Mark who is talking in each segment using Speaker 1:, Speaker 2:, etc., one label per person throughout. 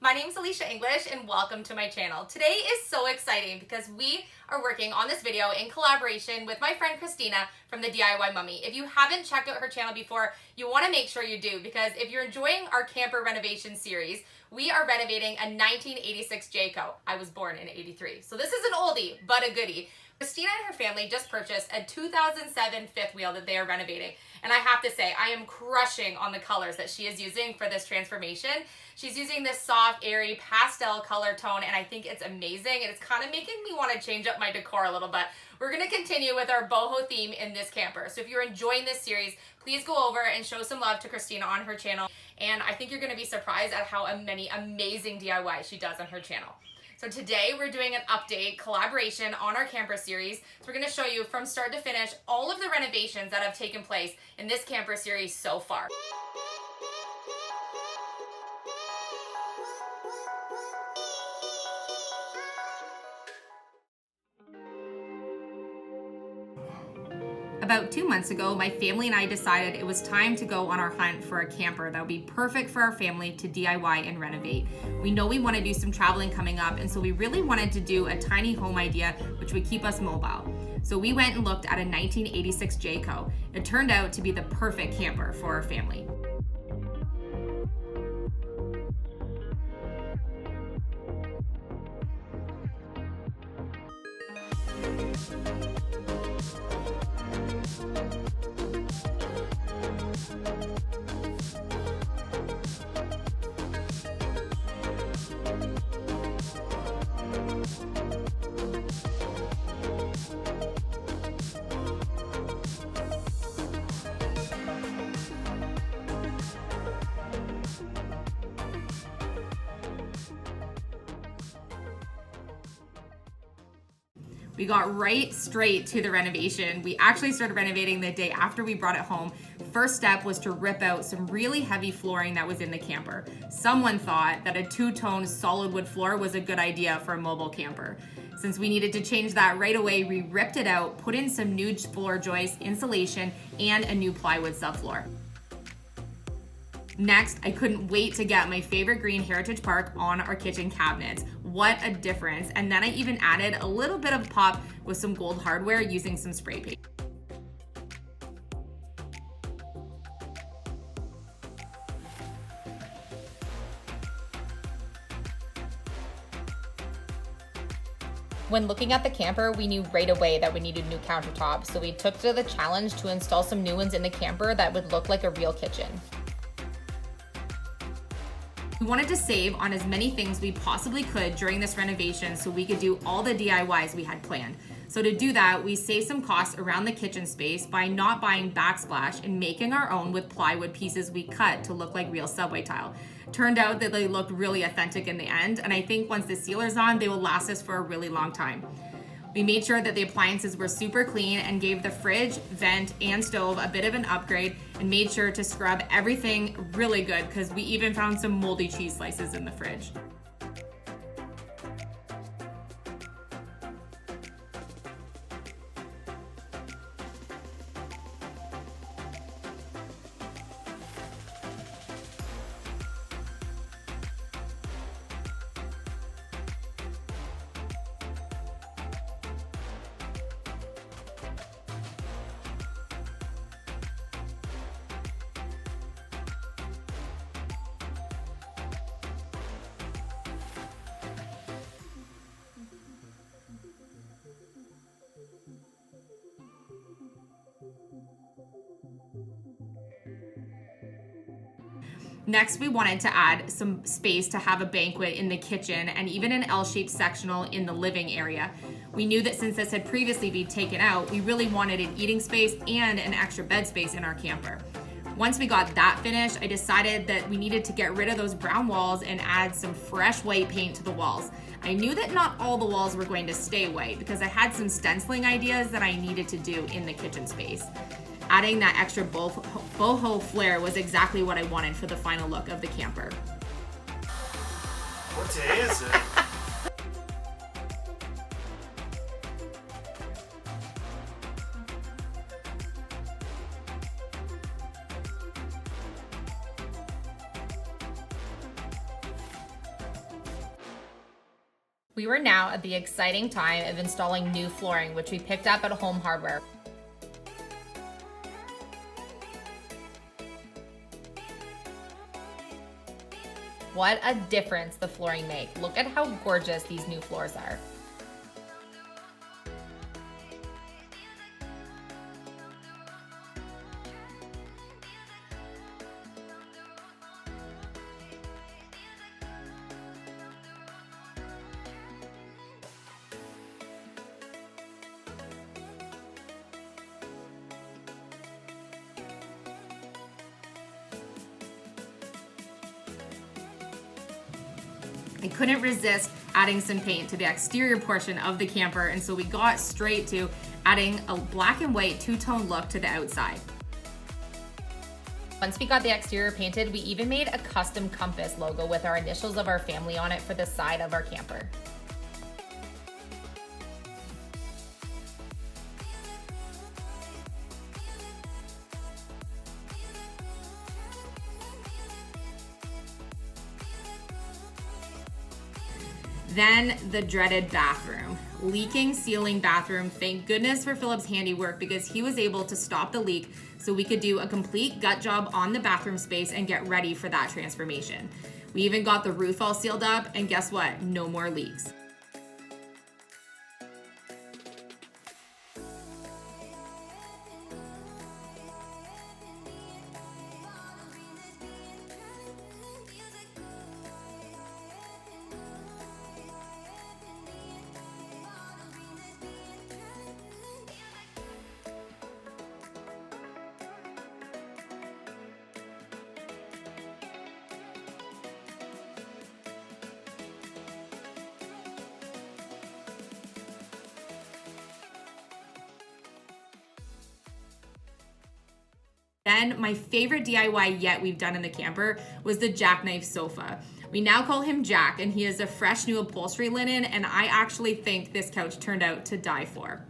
Speaker 1: My name is Alicia English and welcome to my channel. Today is so exciting because we are working on this video in collaboration with my friend Christina from the DIY Mummy. If you haven't checked out her channel before, you want to make sure you do, because if you're enjoying our camper renovation series, we are renovating a 1986 Jayco. I was born in '83, so this is an oldie but a goodie. Christina and her family just purchased a 2007 fifth wheel that they are renovating. And I have to say, I am crushing on the colors that she is using for this transformation. She's using this soft, airy pastel color tone, and I think it's amazing. And it's kind of making me want to change up my decor a little bit. We're going to continue with our boho theme in this camper. So if you're enjoying this series, please go over and show some love to Christina on her channel. And I think you're going to be surprised at how many amazing DIYs she does on her channel. So today we're doing an update collaboration on our camper series. So we're going to show you from start to finish all of the renovations that have taken place in this camper series so far. About 2 months ago, my family and I decided it was time to go on our hunt for a camper that would be perfect for our family to DIY and renovate. We know we want to do some traveling coming up, and so we really wanted to do a tiny home idea which would keep us mobile. So we went and looked at a 1986 Jayco. It turned out to be the perfect camper for our family. We got right straight to the renovation. We actually started renovating the day after we brought it home. First step was to rip out some really heavy flooring that was in the camper. Someone thought that a two-tone solid wood floor was a good idea for a mobile camper. Since we needed to change that right away, we ripped it out, put in some new floor joists, insulation, and a new plywood subfloor. Next, I couldn't wait to get my favorite green Heritage Park on our kitchen cabinets. What a difference. And then I even added a little bit of pop with some gold hardware using some spray paint. When looking at the camper, we knew right away that we needed new countertops, so we took to the challenge to install some new ones in the camper that would look like a real kitchen. We wanted to save on as many things we possibly could during this renovation so we could do all the DIYs we had planned. So to do that, we saved some costs around the kitchen space by not buying backsplash and making our own with plywood pieces we cut to look like real subway tile. Turned out that they looked really authentic in the end, and I think once the sealer's on, they will last us for a really long time. We made sure that the appliances were super clean and gave the fridge, vent, and stove a bit of an upgrade, and made sure to scrub everything really good because we even found some moldy cheese slices in the fridge. Next, we wanted to add some space to have a banquet in the kitchen and even an L-shaped sectional in the living area. We knew that since this had previously been taken out, we really wanted an eating space and an extra bed space in our camper. Once we got that finished, I decided that we needed to get rid of those brown walls and add some fresh white paint to the walls. I knew that not all the walls were going to stay white because I had some stenciling ideas that I needed to do in the kitchen space. Adding that extra boho flair was exactly what I wanted for the final look of the camper.
Speaker 2: What day is it?
Speaker 1: We were now at the exciting time of installing new flooring, which we picked up at Home Hardware. What a difference the flooring makes. Look at how gorgeous these new floors are. I couldn't resist adding some paint to the exterior portion of the camper, and so we got straight to adding a black and white two-tone look to the outside. Once we got the exterior painted, we even made a custom compass logo with our initials of our family on it for the side of our camper. Then the dreaded bathroom. Leaking ceiling bathroom. Thank goodness for Philip's handiwork because he was able to stop the leak so we could do a complete gut job on the bathroom space and get ready for that transformation. We even got the roof all sealed up, and guess what? No more leaks. Then my favorite DIY yet we've done in the camper was the jackknife sofa. We now call him Jack, and he is a fresh new upholstery linen, and I actually think this couch turned out to die for.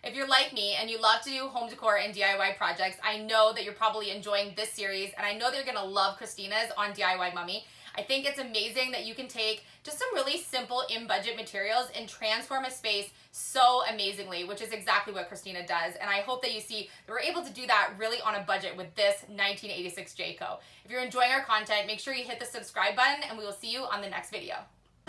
Speaker 1: If you're like me and you love to do home decor and DIY projects, I know that you're probably enjoying this series, and I know that you're gonna love Christina's on DIY Mummy. I think it's amazing that you can take just some really simple in-budget materials and transform a space so amazingly, which is exactly what Christina does. And I hope that you see that we're able to do that really on a budget with this 1986 Jayco. If you're enjoying our content, make sure you hit the subscribe button, and we will see you on the next video.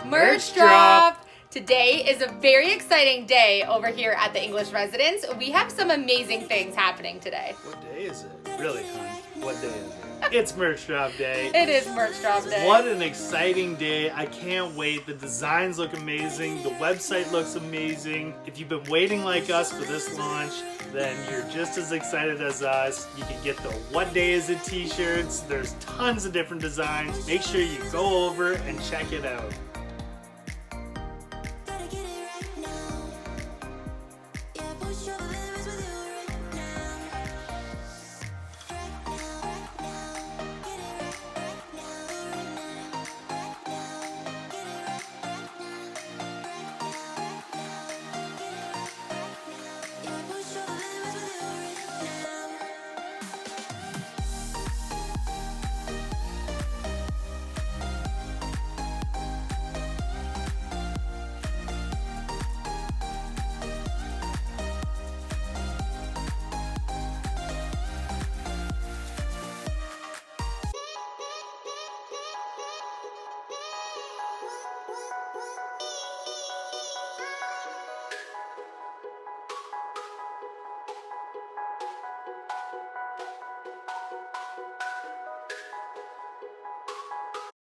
Speaker 1: Merch drop! Today is a very exciting day over here at the English residence. We have some amazing things happening today.
Speaker 2: What day is it? Really, hon? What day is it? It's merch drop day.
Speaker 1: It is merch drop day.
Speaker 2: What an exciting day. I can't wait. The designs look amazing. The website looks amazing. If you've been waiting like us for this launch, then you're just as excited as us. You can get the What Day Is It t-shirts. There's tons of different designs. Make sure you go over and check it out.